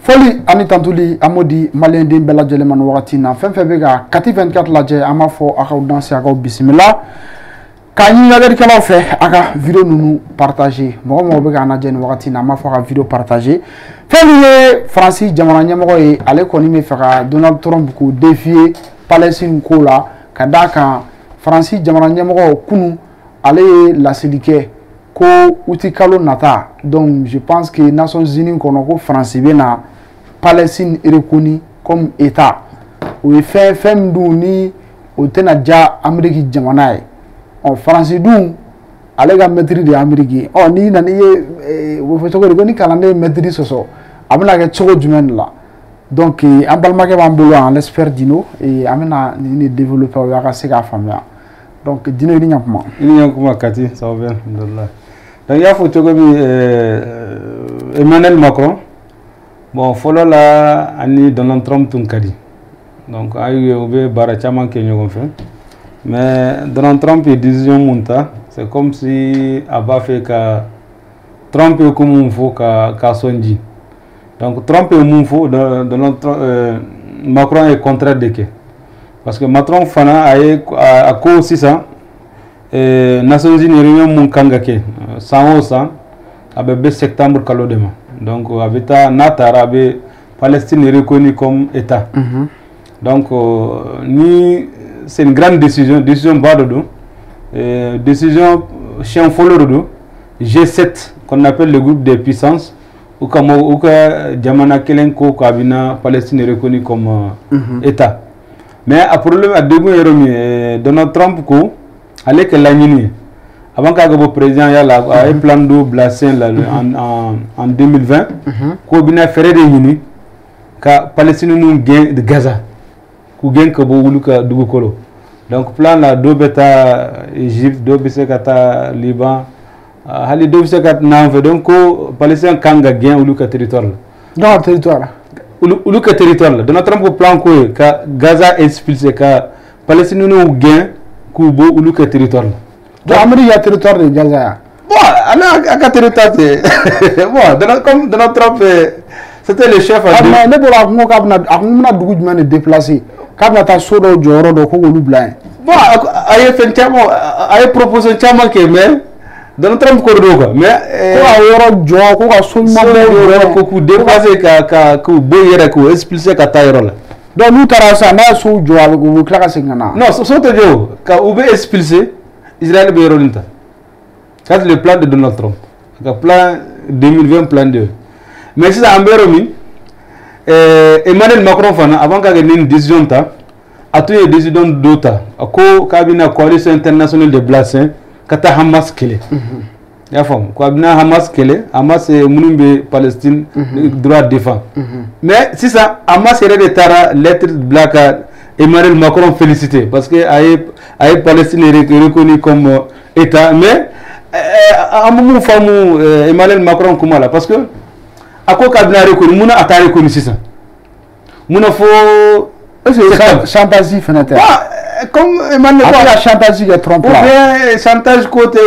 Foli ani tantuli amodi malien din bela jeleman wakati na fɛn fɛn bɛ ka kati 24 lajɛ an b'a fɔ a kaw danse a kaw bisimila k'a ɲini lajɛlikɛlaw fɛ a ka video ninnu partager mɔgɔ mɔgɔ bɛ k'an lajɛ nin wagati na an b'a fɔ a ka video partager fɛn min ye Faransi jamana ɲɛmɔgɔ ye ale kɔni bɛ fɛ ka Donald Trump k'o défier Palestine ko la ka d'a kan Faransi jamana ɲɛmɔgɔ kunu ale ye laseli kɛ ko uti kalo nata donc je pense que Nations Unies kɔnɔ ko Faransi bɛ na Palestine reconnue comme État. O ye fɛn min dun ni o tɛna diya Amérique jamana ye. Faransi dun ale ka maître de ye Amérique ye. N'i nana i ye o bɛ fɔ cogo di ko ni kalanden ye maître sɔsɔ a bɛna kɛ cogo jumɛn de la. Donc an balimakɛ b'an bolo an l'espère Dino an bɛna nin développer o y'a ka se k'a faamuya. Donc Dino i ni ɲankuma. I ni ɲankuma Kati, ça va bien, alhamdulillah. Donc il y a fɔ cogo min Emmanuel Macron. Bon, fɔlɔ la ani Donald Trump tun ka di. Donc ayi u bɛ baara caman kɛ ɲɔgɔn fɛ. Mais Donald Trump ye décision mun ta, c'est comme si a b'a fɛ ka Trump ye ko mun fɔ ka sɔn ji. Donc Trump ye mun fɔ Donald Trump Macron ye contraire de kɛ. Parce que Macron fana a ko sisan Nations Unies réunion mun kan ka kɛ san o san a bɛ bɛn septembre kalo de ma. Donc Abita Natara avait Palestine reconnue comme État. Donc ni c'est une grande décision bas de dos, décision chien follow de dos, G7 qu'on appelle le groupe des puissances ou comme Jamana Kelenko Kabina Palestine reconnue comme État. Mais à problème à deux Donald Trump ko allait que l'année avant que président y a un plan d'eau blasé en 2020, qu'on a fait des minutes, que Palestine nous gagne de Gaza, qu'on gagne que Bouluka Dougokolo. Donc plan là deux bêta Égypte, deux bêta Liban, hali deux bêta Nanve, donc Palestine kanga gagne Uluka territoire. Non territoire. Uluka territoire. Dans notre plan que Gaza expulsé, que Palestine nous gagne Kubo Uluka territoire. Donc Amérique a territoire de Gaza. Bon, on a territoire. Bon, comme Donald Trump, c'était le chef. Mais ne pourra pas nous déplacer. Quand on a solo du Oro de Congo blanc. Bon, il a fait un proposé chama que mais Donald Trump cordoga. Mais quoi Oro du Oro quoi seulement beaucoup dépassé que boyera que expulsé que taïrola. Donc nous tarasa na sou du Oro que vous claquez singana. Non, c'est te jo que vous expulsé. Israël Bérolinta. C'est le plan de Donald Trump. Le plan 2020, plan 2. Mais si ça Béromi, Emmanuel Macron, avant qu'il y ait une décision, a tout une décision d'autre. A la coalition internationale de Blassin, qui a Hamas Kélé. Il y a femme. Hamas Kélé, Hamas est Mounimbe Palestine, droit de défense. Mais si ça, Hamas est de lettre black. Emmanuel Macron félicité parce que Palestine est reconnu comme État, mais à un moment Emmanuel Macron comme là parce que à quoi qu'il a reconnu, mon a reconnu ça. Mon faut chantage fenêtre. Comme Emmanuel la chantage qui est trompé. Chantage côté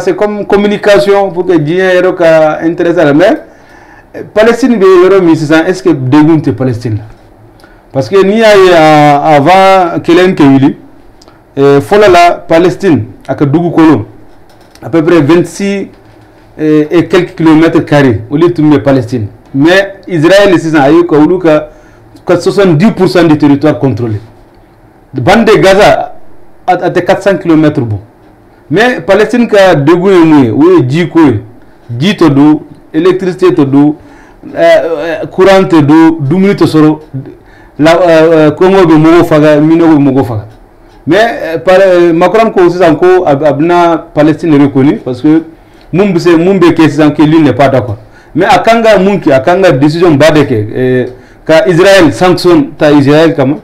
c'est comme communication pour que Dieu est intéressé mais Palestine est-ce que dégoûte Palestine? Parce que ni avant Kelen Kewili, fola la Palestine, avec Dougou à peu près 26 et quelques kilomètres carrés, au lieu de Palestine. Mais Israël, c'est ça, il y a 70% du territoire contrôlé. La bande de Gaza a 400 km. Mais Palestine, qui a Dougou et Moué, oui, Dji todo, électricité todo, courant todo, 2 minutes soro. La Congo be mogo faga mino be mogo faga mais Macron ko sisan ko abna Palestine reconnu parce que mumbe ke sisan que lui n'est pas d'accord mais akanga munki akanga décision badeke ka Israël sanctionne ta Israël kama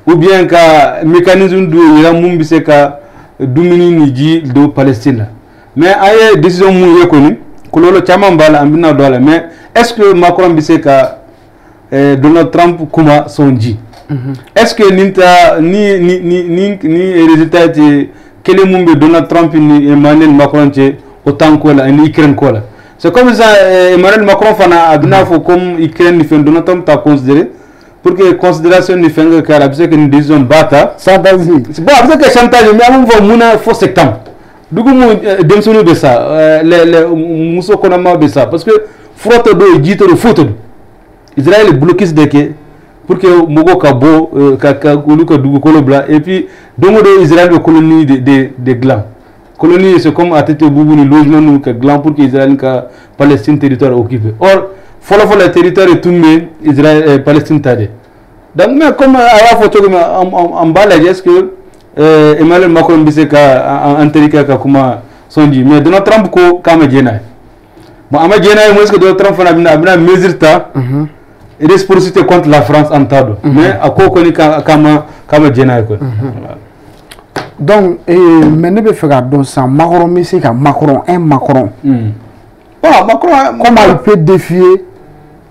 ou bien ka mécanisme du ya mumbe se ka dumini ni ji do Palestine mais aye décision mu reconnu ko lolo chama mbala ambina dola mais est-ce que Macron bise ka Donald Trump kuma sonji. Est-ce que ni résultat que le monde Donald Trump ni Emmanuel Macron autant que la ni Ukraine quoi C'est comme ça, Emmanuel Macron fana abina faut comme Ukraine ni fait Donald Trump t'a considéré pour que considération ni fait que la c'est une décision bata. Chantage. C'est bon, après que chantage, mais on va mouna faux septembre. Du coup, demsonu de ça, les mousso konama de ça, parce que frotte do et jito de photo. Israël est bloqué ce déquet pour que Mogo Kabo, Kaka Dugu Kolobla, et puis donc Israël est colonie des glands. Colonie, c'est comme à tête boubou, ni logement, nous, glands pour que Israël, Palestine, territoire occupé. Or, follow le territoire est tombé, Israël, Palestine, tade. Donc, mais comme à la photo, en bas, est-ce que Emmanuel Macron biseka anterika kakuma sonji mais Donald Trump ko kama jena bon ama jena moi est-ce que Donald Trump na mesure ta réciprocité contre la France en tado mais ako ko ni kama jena ko donc mais ne be faire donc ça Macron biseka Macron bon Macron comment il peut défier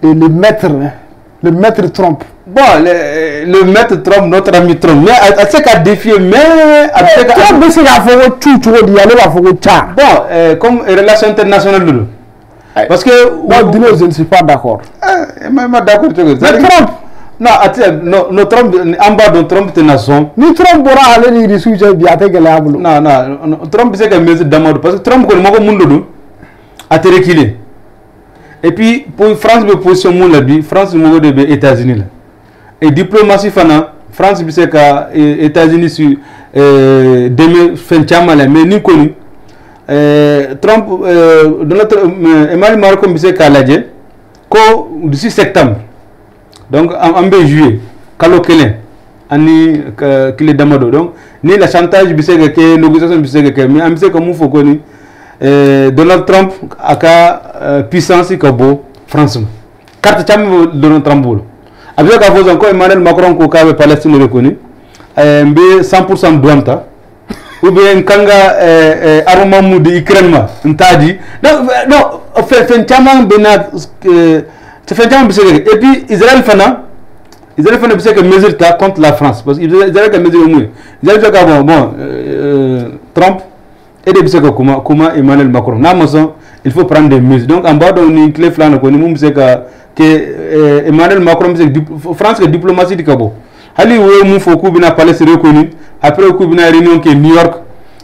et le maître Trump. Bon, le maître Trump, notre ami Trump, mais c'est qu'à défier, mais Trump, c'est qu'à faire tout, bon, comme relation internationale, parce que je ne suis pas d'accord. Mais d'accord, Trump, non, Trump, en bas de Trump, c'est nation. Ni Trump pourra aller les sujets bien non, Trump, c'est qu'à mesure d'amende, parce que Trump, comme le monde, a été reculé. Et puis, pour France, la position de France, c'est les États-Unis. Et diplomatie, France, c'est les États-Unis sur demain, fin de mais ni connu. Trump, Emmanuel Macron, c'est qu'à d'ici septembre. Donc, en juillet, Kalokele, ani qu'il est damado. Donc, ni la chantage, c'est que négociation, c'est que, mais c'est comme il faut connaître. Donald Trump a puissance comme France. Carte cham Donald Trump. Avec la voix encore Emmanuel Macron qui a Palestine reconnu, 100% douanta. Ou bien kanga aromamou de Ukraine ntadi. Non, fait chama bena fait chama bisé et puis Israël fana bisé que mesure contre la France parce que Israël a mesure mou. Israël fait bon Trump et de bisé comment Emmanuel Macron. Namason il faut prendre des mesures. Donc en bas on une clé flan ko ni mou bisé que Emmanuel Macron bisé France que diplomatie di kabo. Ali où mou faut coup bina Palestine reconnu. Après le coup bina réunion qui est New York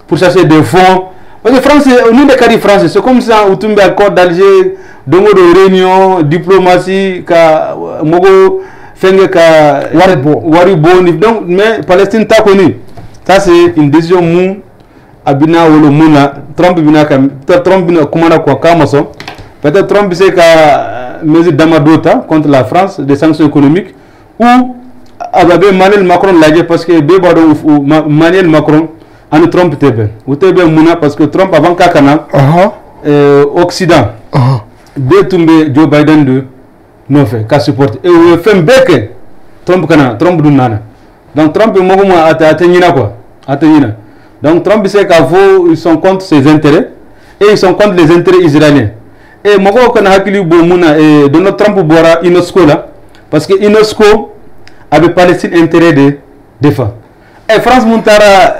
pour chercher des fonds. Parce que France, nous des cas de France, c'est comme ça, où tu mets accord d'Alger, dongo de réunion, diplomatie, ka mogo fenge ka waribo. Donc, mais Palestine t'a connu. Ça c'est une décision mou abina ou le mouna. Trump bina commanda quoi kamaso. Peut-être Trump c'est ka mesure d'amadota contre la France, des sanctions économiques ou avec Emmanuel Macron l'a parce que Emmanuel Macron en Trump tebe ou tebe mouna parce que Trump avant kakana Occident de tomber Joe Biden de non fait qu'à supporter et au fait beke Trump kana Trump du nana donc Trump mo mo atteindre quoi atteindre donc Trump c'est qu'à vous ils sont contre ses intérêts et ils sont contre les intérêts israéliens et mo ko kana hakili bo mouna et Donald Trump bora UNESCO là parce que UNESCO avec Palestine intérêt de défense et France montara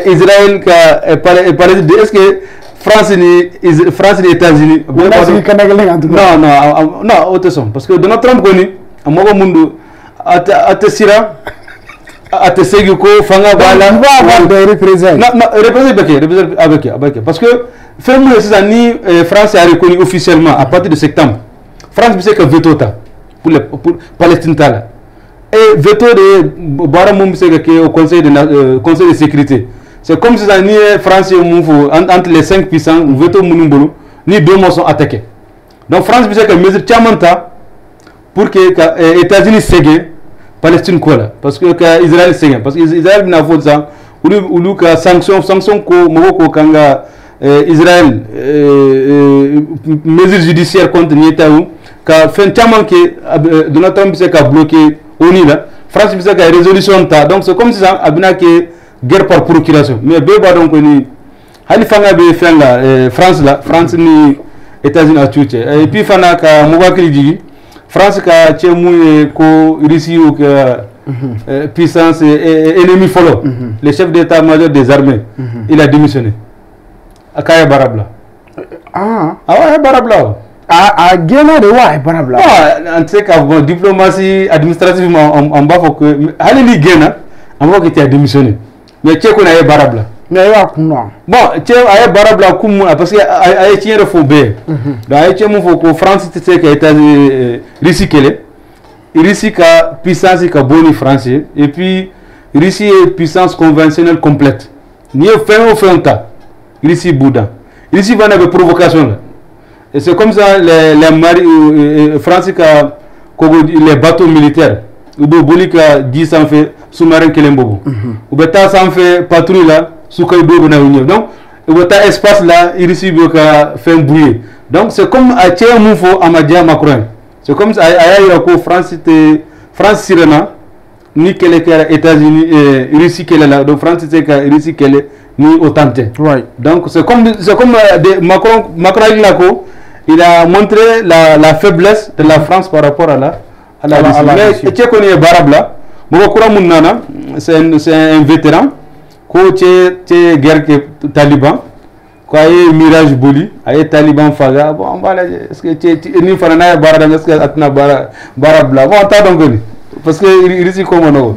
Israël est-ce que France et États-Unis non autre son parce que Donald Trump connu à mon monde à te sira à te seguir ko fanga voilà avoir des représailles non avec parce que ferme ces années France a reconnu officiellement à partir de septembre France c'est que veto pour Palestine là et veto de Baramum c'est que au conseil de sécurité c'est comme si ni France entre les 5 puissants veto munumbolo ni deux mots sont attaqués donc France c'est que mesure chamanta pour que États-Unis ségue Palestine quoi parce que Israël ségue parce que Israël n'a pas ça ou que sanction ko moko kanga Israël mesure judiciaire contre Netanyahu ka fin chaman que Donald Trump c'est qu'a bloqué ONU là France c'est qu'a résolution ta donc c'est comme si ça abina que guerre par procuration mais beba donc ni hali fanga be fenga France ni États-Unis a tué et puis fana ka mobakili jigi France ka chemu ko Russie ou que puissance ennemi follow le chef d'état-major des armées il a démissionné akaya barabla Ah ouais, barabla. À Guéna de ouais, barabla. En tout cas, bon, diplomatie administrativement, on va faut que Halili Guéna, on va que tu as démissionné. Mais tu qu'on a barabla. Mais il y a quoi? Bon, tu as barabla comme parce que a été un faux bé. Donc a été mon faut que France tu sais qu'elle était risquée. Russie a puissance qui a boni français et puis Russie est puissance conventionnelle complète. Ni fait un tas. Russie Bouddha. Russie va avoir provocation là. Et c'est comme ça les français a les bateaux militaires. Ou boli ka 10 sans fait sous-marin kelembobo. Ou beta sans fait patrouille là sous kay do na union. Donc ou beta espace là Russie va faire bouillir. Donc c'est comme à tiers moufo Amadia Macron. C'est comme ça, France Sirena, ni qu'elle est États-Unis et Russie qu'elle est là. Donc France c'est que Russie qu'elle est ni autant. Ouais. Donc c'est comme Macron il a montré la faiblesse de la France par rapport à la Russie. Mais tu connais Barabla, c'est un vétéran, qui est guerre taliban. Quoi mirage boli ay taliban faga bon voilà est-ce que tu ni fanana barada est-ce que atna barabla bon ta donc parce que risque comme no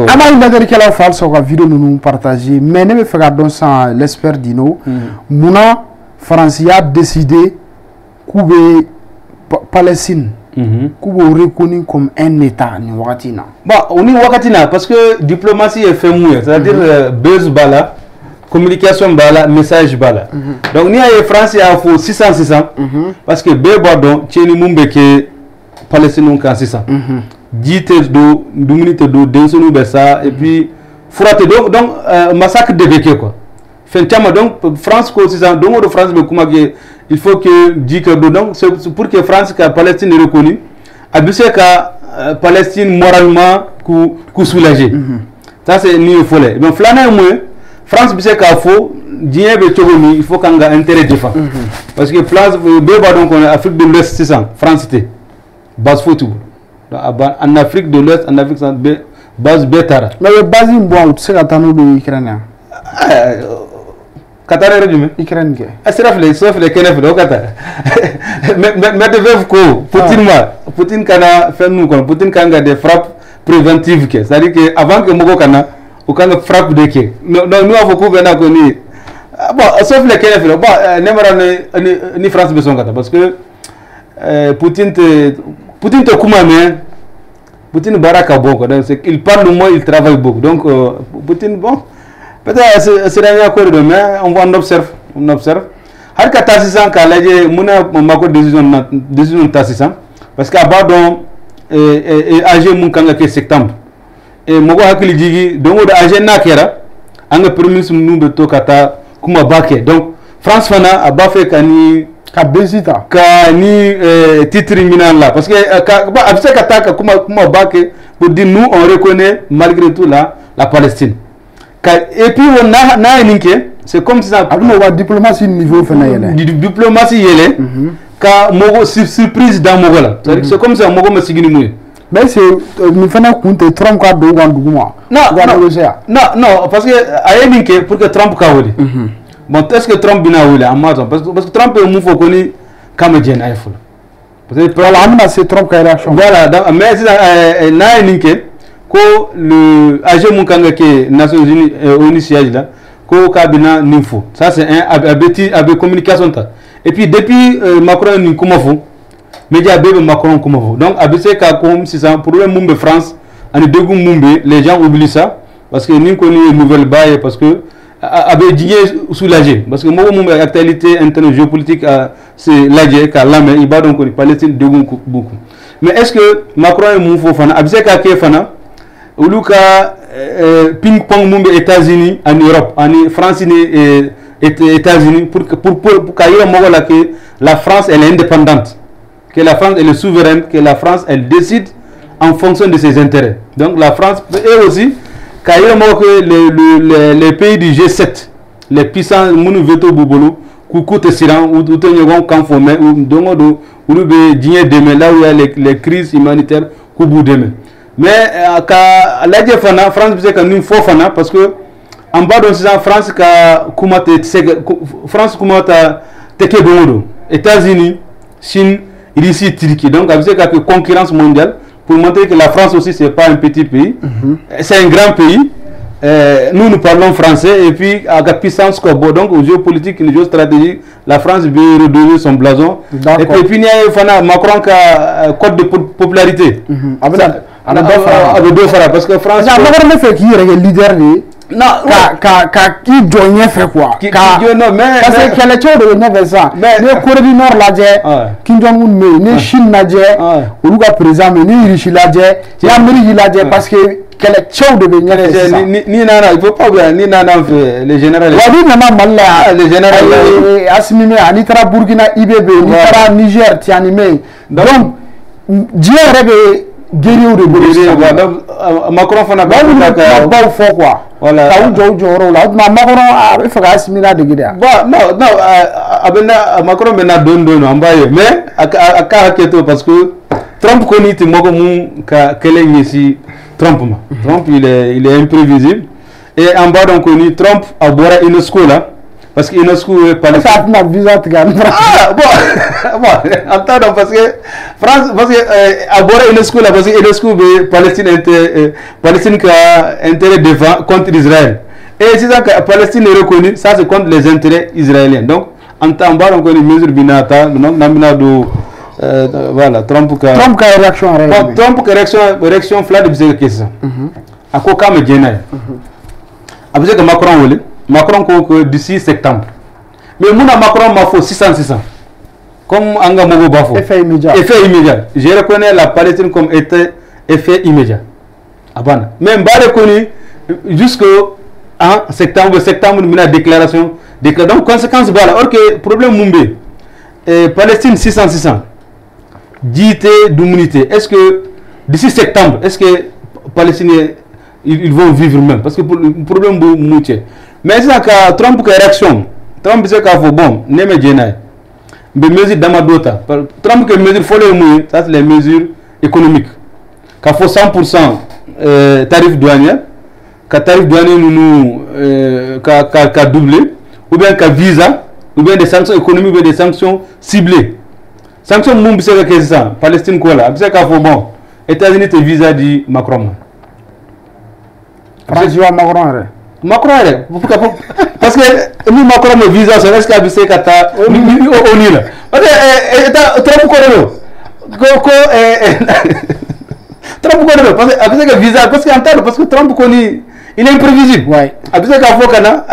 ama une dernière kala fal so ka vidéo nous partager mais ne me faire don sans l'expert dino muna France a décidé couper Palestine kubo reconnu comme un état ni wakatina bah on est wakatina parce que diplomatie est fait mouiller c'est-à-dire buzz bala communication bala message bala donc ni ay France a faut 600 parce que be bodon tieni mumbe ke Palestine kan 600 dite do minute do densonu be ça et puis frate donc massacre de Beke quoi fin chama donc France ko 600 donc de France be kuma que il faut que dit que donc c'est pour que France que Palestine est reconnue abise ka Palestine moralement ku soulager ça c'est ni folé donc flana moins France bise ka fo dien be togomi il faut kanga intérêt défend parce que place beba donc on Afrique de l'Ouest 600 France c'était base photo en Afrique de l'Ouest en Afrique centrale base betara mais base bon tu sais katano de Ukraine Qatar est régime Ukraine ke asraf les kenef do Qatar mais de veuf ko Poutine kana fait nous kon Poutine kanga des frappes préventives que c'est à dire que avant que moko kana ou quand on frappe de qui nous avons couvert na connu bon sauf les KF bon ni France besoin parce que Poutine te kuma mais Poutine baraka beaucoup donc c'est il parle moins il travaille beaucoup donc Poutine bon peut-être c'est rien quoi de mais on observe har ka tassisan ka laje muna mako décision tassisan parce que abadon age mun kanga ke septembre et mogo hakili jigi donc de agena kera anga permis nous de tokata kuma bake donc France fana a bafé kani ka bezita kani titre minal là parce que ba abse kata kuma bake pour dire nous on reconnaît malgré tout la Palestine et puis on na ninke c'est comme ça la diplomatie niveau fana yele diplomatie yele ka mogo surprise dans mogo là c'est comme ça mogo masigini mouye mais c'est nous faisons compter Trump a deux ans non parce que ayelinke pour que Trump kawoli bon est-ce que Trump bina wole Amazon parce que Trump est moufo koni kamedien ayful peut-être là c'est Trump qui a réaction voilà mais c'est na ayelinke ko le AG Munkanga ke Nations Unies ONU siège là ko kabina ninfo ça c'est un avec communication ta et puis depuis Macron ni komofo média bébé Macron comme vous donc abc ka comme si ça problème mumbe France en dégou mumbe les gens oublient ça parce que ni connait nouvelle bail parce que avait dit soulagé parce que moi mumbe actualité interne géopolitique c'est l'adje ka lame il va donc Palestine dégou beaucoup mais est-ce que Macron est moufo fana abc ka ke fana uluka ping pong mumbe États-Unis en Europe en France et États-Unis pour kaira mogola que la France elle est indépendante que la France elle est souveraine, que la France elle décide en fonction de ses intérêts. Donc la France et aussi que les pays du G7, les puissants munu veto bubolo, kuku siran ou tenyogon kanfome ou dongo ou be dîner demain là où il y a les crises humanitaires kubu demain. Mais ka la fana France c'est quand une faux fana parce que en bas de 6 ans France ka kumate France kumata teke bongo États-Unis, Chine, Russie, Turquie. Donc avec une concurrence mondiale pour montrer que la France aussi c'est pas un petit pays, c'est un grand pays. Nous parlons français et puis à la puissance quoi. Donc au géopolitique, au géostratégique, la France veut redorer son blason. Et puis il y a Macron qui a code de popularité. Avec deux frères parce que France. Macron ne fait qui est le leader de. Non, qui doit faire quoi? Non, mais parce que quel est le neuf ça? Mais le Corée du Nord là, Kim Jong-un mais ne Chine là, ou le président mais ne Russie là, il y a Amérique là, parce que quel est le de venir ni nana, il faut pas oublier ni nana fait les généraux. Oui, nana mal les généraux. Assimilé, Anitra Burkina, IBB, Nitra Niger, Tianimé. Donc, Dieu rêve. Guerrier de Macron fana ba fo quoi voilà ta joro la Macron a fait assimila de guerre non abena Macron mena don ambaye mais aka keto parce que Trump koni ti moko mu ka kele yesi Trump il est imprévisible et en bas donc koni Trump a bora une school là parce que UNESCO est pas ça n'a visa bon attends parce que France parce que abora UNESCO là parce que UNESCO Palestine qui a intérêt devant contre Israël et c'est ça que Palestine est reconnue ça c'est contre les intérêts israéliens donc en temps bas on connaît mesure binata donc namina do voilà Trump réaction flat de bizarre que ça à quoi comme Jenna avec que Macron que d'ici septembre. Mais moi Macron m'a fait 600. Comme Anga Mogo Bafo. Effet immédiat. Je reconnais la Palestine comme effet immédiat. Abana. Même pas reconnu jusqu'au septembre, il y a déclaration. Donc conséquence voilà. Or que problème Mumbai. Palestine 600. Dité d'immunité. Est-ce que d'ici septembre, est-ce que les Palestiniens ils vont vivre même? Parce que le problème est moutier. Mais c'est que Trump a réaction. Trump dit qu'il faut bon, ne me gêne. Mais mesures d'amadota. Trump a mesures folles et ça c'est les mesures économiques. Qu'il faut 100% tarif douanier, que tarif douanier nous qu'a doublé, ou bien qu'à visa, ou bien des sanctions économiques, ou bien des sanctions ciblées. Sanctions moun c'est que ça. Palestine quoi là? C'est qu'il faut bon. États-Unis te visa dit Macron. France Macron parce que nous Macron me visa c'est est-ce qu'il a kata au nil parce que Trump parce que visa parce que Trump connaît il est imprévisible parce que faut kana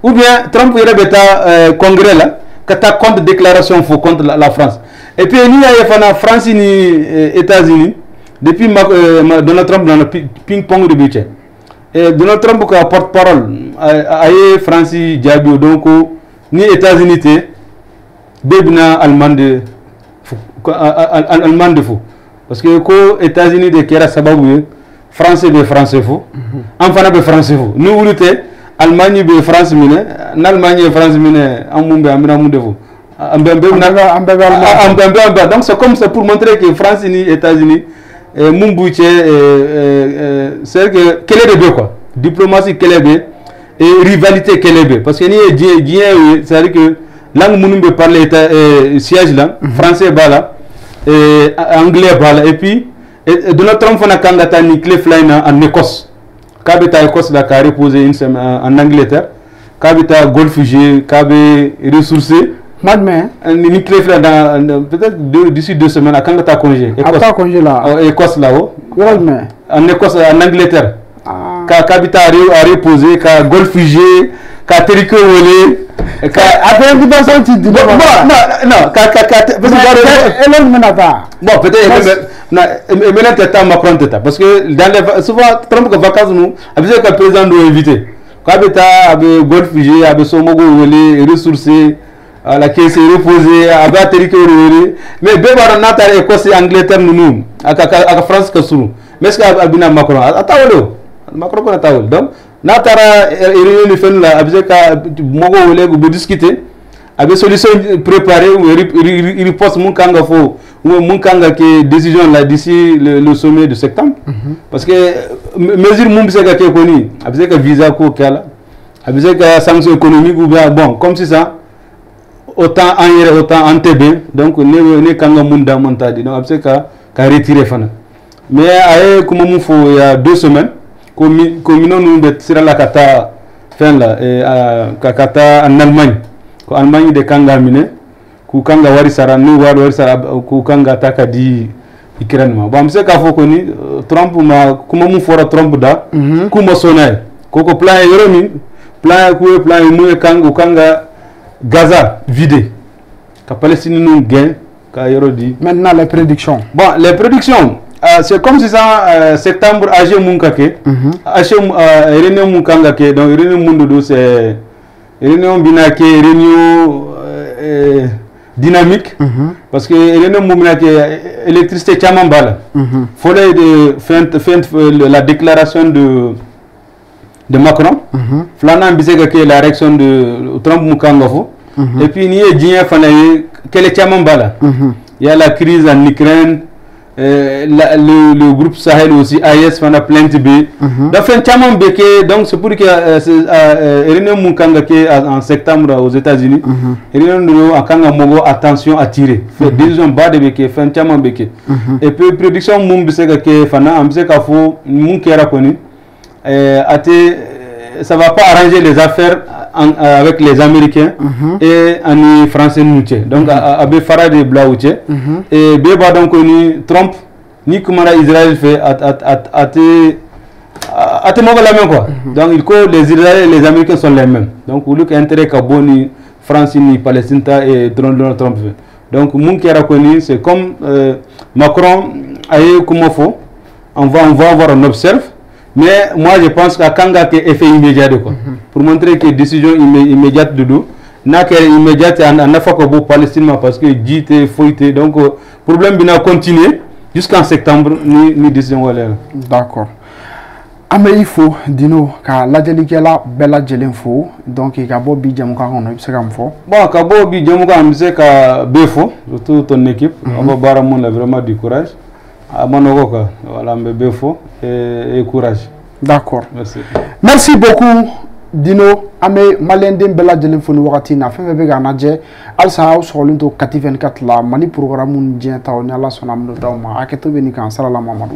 ou bien Trump il est congrès là kata contre déclaration faux contre la France et puis il y a France ni États-Unis depuis Donald Trump dans le ping-pong de budget. Et Donald Trump qui porte-parole a Francis Diabio donc ni États-Unis bébna allemand de fou parce que les États-Unis de kera sababu français de français fou enfin de français fou nous voulons Allemagne de France mine n'Allemagne de France mine amumbe amina munde fou donc c'est comme ça pour montrer que France ni États-Unis Mumbuche c'est que quel est le deux quoi diplomatie quel est et rivalité quel est parce que ni c'est-à-dire que langue munumbe parler siège là français bala et anglais bala et puis Donald Trump fana kangata ni Cleveland en Écosse kabita Écosse là qui a reposé une semaine en Angleterre kabita golfugé kabé ressourcé Madame, ni Cleveland peut-être d'ici 2 semaines à quand tu as congé congé là Écosse là-haut en Écosse en Angleterre quand tu as reposé quand golfugé quand tu as volé après invitation tu dis non bon peut-être maintenant tu Macron parce que dans les souvent Trump que vacances nous avec le président doit inviter quand tu as golfugé avec son mogo volé ressourcé la caisse est reposée avec territoire mais bébara nata Écosse et Angleterre nous à France que sous mais est-ce que abina Macron atawolo Macron ko atawol donc natara réunion fait là avec mogo wole go discuter avec solution préparée ou riposte mon kanga fo mon kanga que décision là d'ici le sommet de septembre parce que mesure mon bisa ka koni avec visa ko kala avec sanction économique ou bien bon comme si ça autant en yere autant en TB donc ne kanga munda montadi donc abse ka retirer fana mais ay kuma mu fo il y a 2 semaines comme nous de sira la kata fin là kata en Allemagne ko Allemagne de kanga mine ku kanga wari sara nu wari sara ku kanga taka di Ukraine ma bon c'est ka fo ko ni Trump ma kuma mu fora Trump da kuma sonay koko plan yoromi plan mu kanga Gaza vide ka Palestine nous gain ka yorodi maintenant les prédictions bon les prédictions c'est comme si ça septembre age munkake age réunion munkanga ke donc réunion mundu do c'est réunion binake réunion dynamique parce que réunion muminake électricité chaman bala folé de fin la déclaration de Macron flana bisega ke la réaction de Trump mukanga fo et puis ni djien fanaye quel chaman bala il y a la crise en Ukraine le groupe Sahel aussi AES fana plainte B da fin chaman beke donc c'est pour que René Mukanga ke en septembre aux États-Unis René no akanga mogo attention attiré fait décision bas de beke fin chaman beke et puis prédiction mum bisega ke fana ambiseka fo mun kera koni ça va pas arranger les affaires avec les Américains et en français nouché donc abe fara de blaouche et beba donc ni Trump ni comment Israël fait à mogo la même quoi donc il que les Israéliens et les Américains sont les mêmes donc ou que intérêt kaboni France ni Palestine et Donald Trump donc mon qui a reconnu c'est comme Macron aye comme faut on va voir on observe. Mais moi je pense qu'à Kanga qui effet immédiat de quoi pour montrer que décision immédiate de nous n'a qu'elle immédiate en Afrique pour Palestine parce que dit fouillé donc problème bien continuer jusqu'en septembre ni décision voilà. D'accord. Ame il faut dino ka lajeli kela bela jelen fo donc ka bo bi jam ka hono se kam fo bon ka bo bi jam ka am se ka befo surtout ton équipe on va bara mon vraiment du courage Manogoka, voilà, Mbefo et courage. D'accord. Merci. Merci beaucoup, Dino. Ame Malendem Bella Jelefoni Wakatina, Femme Ganadje, Alsa House Rolinto 24 la, Mani programme Mundien Taonia la Sonam Doma, Aketo Benikan, Salam Mamadou.